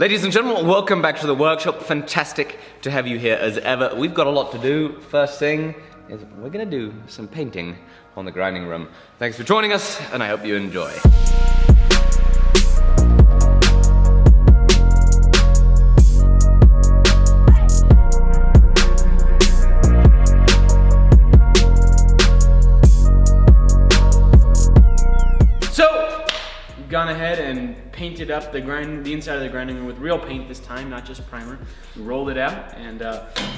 Ladies and gentlemen, welcome back to the workshop. Fantastic to have you here as ever. We've got a lot to do. First thing is we're gonna do some painting on the grinding room. Thanks for joining us, and I hope you enjoy. Gone ahead and painted up the inside of the grinding room with real paint this time, not just primer. We rolled it out, and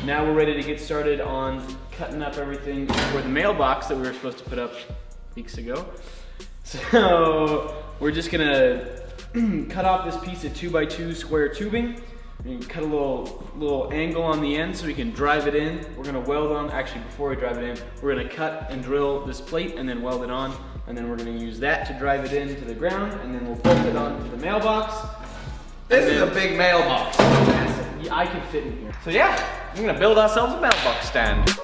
now we're ready to get started on cutting up everything for the mailbox that we were supposed to put up weeks ago. So we're just gonna cut off this piece of 2x2 square tubing and cut a little angle on the end so we can drive it in. We're gonna weld on, actually before we drive it in, we're gonna cut and drill this plate and then weld it on. And then we're gonna use that to drive it into the ground, and then we'll bolt it onto the mailbox. This is a big mailbox. Yeah, I can fit in here. So yeah, we're gonna build ourselves a mailbox stand.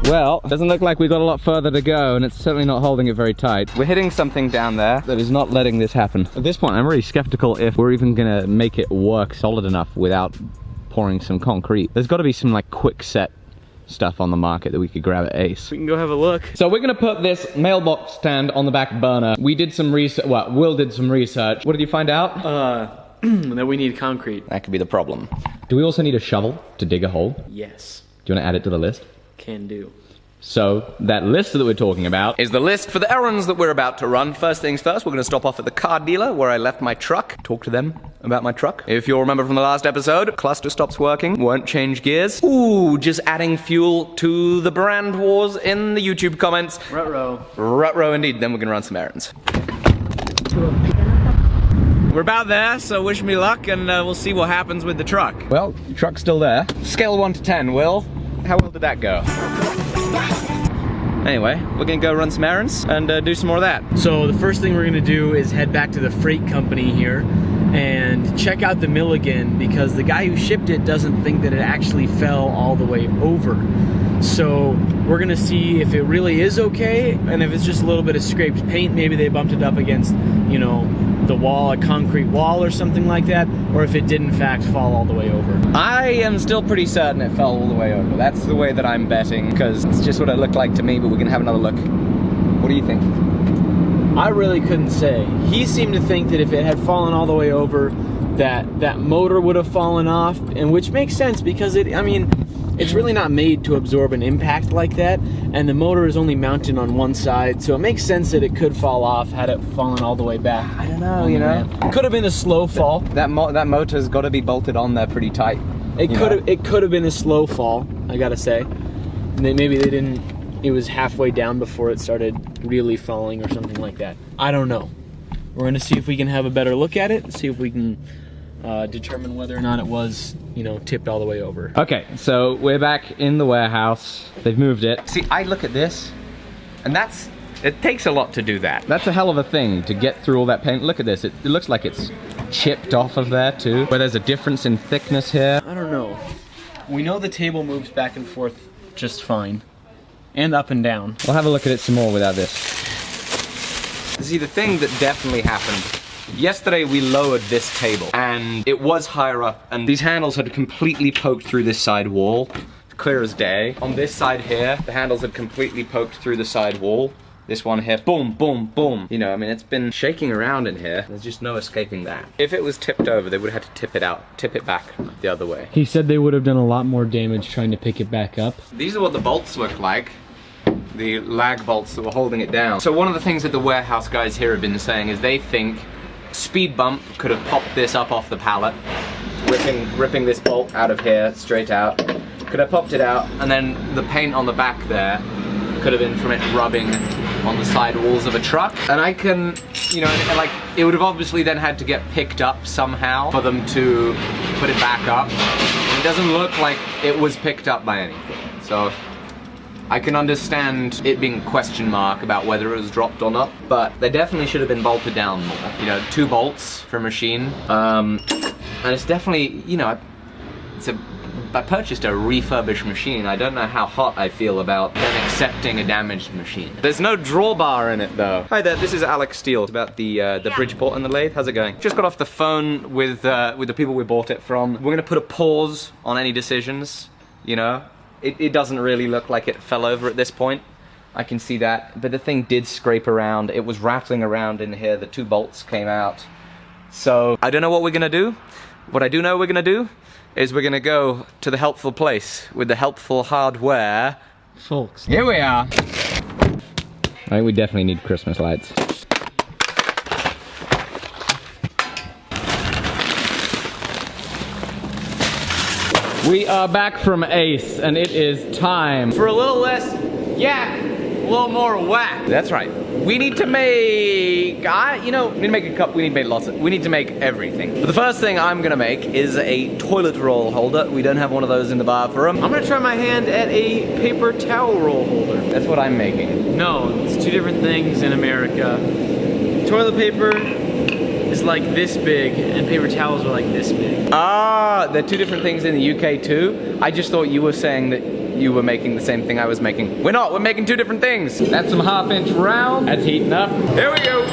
Well, it doesn't look like we've got a lot further to go, and it's certainly not holding it very tight. We're hitting something down there that is not letting this happen. At this point, I'm really skeptical if we're even gonna make it work solid enough without pouring some concrete. There's gotta be some like quick set stuff on the market that we could grab at Ace. We can go have a look. So we're gonna put this mailbox stand on the back burner. We did some research, well, Will did some research. What did you find out? That we need concrete. That could be the problem. Do we also need a shovel to dig a hole? Yes. Do you wanna add it to the list? Can do. So, that list that we're talking about is the list for the errands that we're about to run. First things first, we're gonna stop off at the car dealer where I left my truck. Talk to them about my truck. If you'll remember from the last episode, cluster stops working, won't change gears. Ooh, just adding fuel to the brand wars in the YouTube comments. Ruh-roh. Ruh-roh indeed, then we're gonna run some errands. We're about there, so wish me luck, and we'll see what happens with the truck. Well, the truck's still there. Scale 1 to 10, Will. How well did that go? Anyway, we're gonna go run some errands and do some more of that. So the first thing we're gonna do is head back to the freight company here and check out the mill again, because the guy who shipped it doesn't think that it actually fell all the way over. So we're gonna see if it really is okay, and if it's just a little bit of scraped paint, maybe they bumped it up against, you know, the wall, a concrete wall or something like that, or if it did in fact fall all the way over. I am still pretty certain it fell all the way over. That's the way that I'm betting, because it's just what it looked like to me, but we can have another look. What do you think? I really couldn't say. He seemed to think that if it had fallen all the way over, that motor would have fallen off, and which makes sense because I mean, it's really not made to absorb an impact like that, and the motor is only mounted on one side, so it makes sense that it could fall off had it fallen all the way back. I don't know, you know. It could have been a slow fall. That motor's got to be bolted on there pretty tight. It could have been a slow fall, I gotta say. Maybe they didn't. It was halfway down before it started really falling or something like that. I don't know. We're gonna see if we can have a better look at it, see if we can determine whether or not it was, you know, tipped all the way over. Okay, so we're back in the warehouse. They've moved it. See, I look at this, and it takes a lot to do that. That's a hell of a thing to get through all that paint. Look at this, it looks like it's chipped off of there too, where there's a difference in thickness here. I don't know. We know the table moves back and forth just fine, and up and down. We'll have a look at it some more without this. See, the thing that definitely happened, yesterday we lowered this table, and it was higher up, and these handles had completely poked through this side wall, clear as day. On this side here, the handles had completely poked through the side wall. This one here, boom, boom, boom. You know, I mean, it's been shaking around in here. There's just no escaping that. If it was tipped over, they would have had to tip it back the other way. He said they would have done a lot more damage trying to pick it back up. These are what the bolts look like. The lag bolts that were holding it down. So one of the things that the warehouse guys here have been saying is they think Speed Bump could have popped this up off the pallet, ripping this bolt out of here, straight out. Could have popped it out, and then the paint on the back there could have been from it rubbing on the side walls of a truck. And I can, you know, like, it would have obviously then had to get picked up somehow for them to put it back up. It doesn't look like it was picked up by anything. So I can understand it being a question mark about whether it was dropped or not, but they definitely should have been bolted down more. You know, 2 bolts for a machine. And it's definitely, you know, I purchased a refurbished machine. I don't know how hot I feel about them accepting a damaged machine. There's no drawbar in it though. Hi there, this is Alec Steele. It's about the Bridgeport and the lathe. How's it going? Just got off the phone with the people we bought it from. We're gonna put a pause on any decisions, you know. It doesn't really look like it fell over at this point. I can see that, but the thing did scrape around. It was rattling around in here. The 2 bolts came out. So I don't know what we're gonna do. What I do know we're gonna do is we're gonna go to the helpful place with the helpful hardware. Folks. Here we are. I think we definitely need Christmas lights. We are back from Ace, and it is time for a little less yak, a little more whack. That's right. We need to make, you know, we need to make a cup, we need to make lots of, we need to make everything. But the first thing I'm gonna make is a toilet roll holder. We don't have one of those in the bathroom. I'm gonna try my hand at a paper towel roll holder. That's what I'm making. No, it's 2 different things in America. Toilet paper is like this big, and paper towels are like this big. Ah, they're 2 different things in the UK too? I just thought you were saying that you were making the same thing I was making. We're not, we're making 2 different things. That's some 1/2-inch round. That's heating up. Here we go.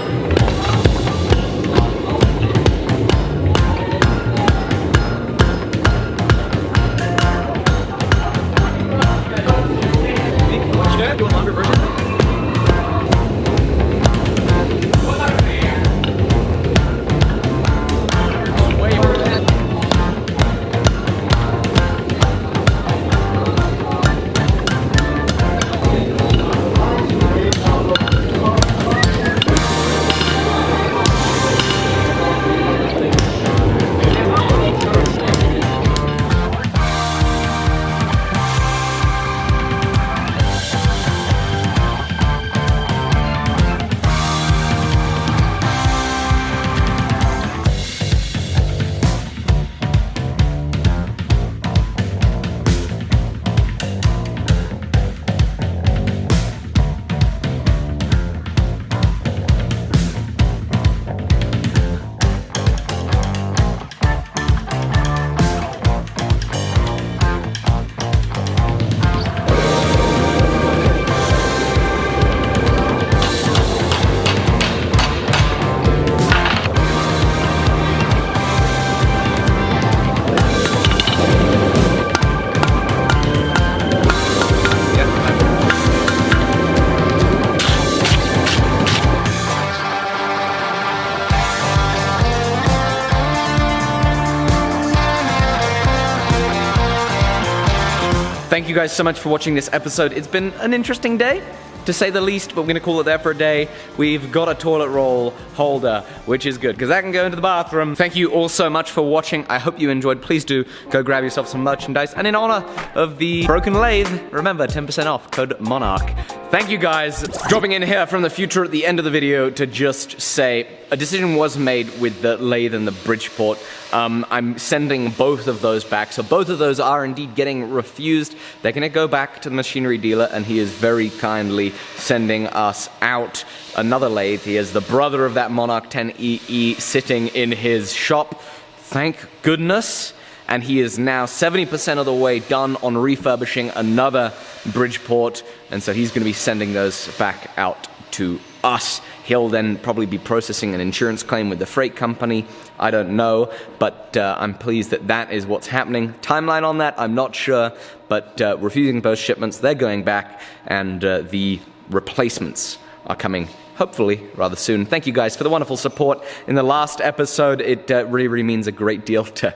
Thank you guys so much for watching this episode. It's been an interesting day, to say the least, but we're gonna call it there for a day. We've got a toilet roll holder, which is good, because that can go into the bathroom. Thank you all so much for watching. I hope you enjoyed. Please do go grab yourself some merchandise. And in honor of the broken lathe, remember, 10% off, code MONARCH. Thank you guys. Dropping in here from the future at the end of the video to just say, a decision was made with the lathe and the Bridgeport. I'm sending both of those back, so both of those are indeed getting refused. They're gonna go back to the machinery dealer, and he is very kindly sending us out another lathe. He is the brother of that Monarch 10EE sitting in his shop. Thank goodness. And he is now 70% of the way done on refurbishing another Bridgeport, and so he's gonna be sending those back out to us. He'll then probably be processing an insurance claim with the freight company. I don't know, but I'm pleased that that is what's happening. Timeline on that, I'm not sure, but refusing both shipments, they're going back, and the replacements are coming hopefully rather soon. Thank you guys for the wonderful support in the last episode. It really means a great deal to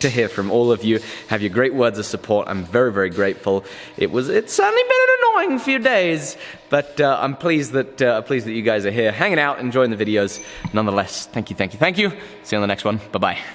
hear from all of you. Have your great words of support. I'm very grateful. It's certainly been an annoying few days, but I'm pleased that you guys are here, hanging out, enjoying the videos. Nonetheless, thank you. See you on the next one. Bye bye.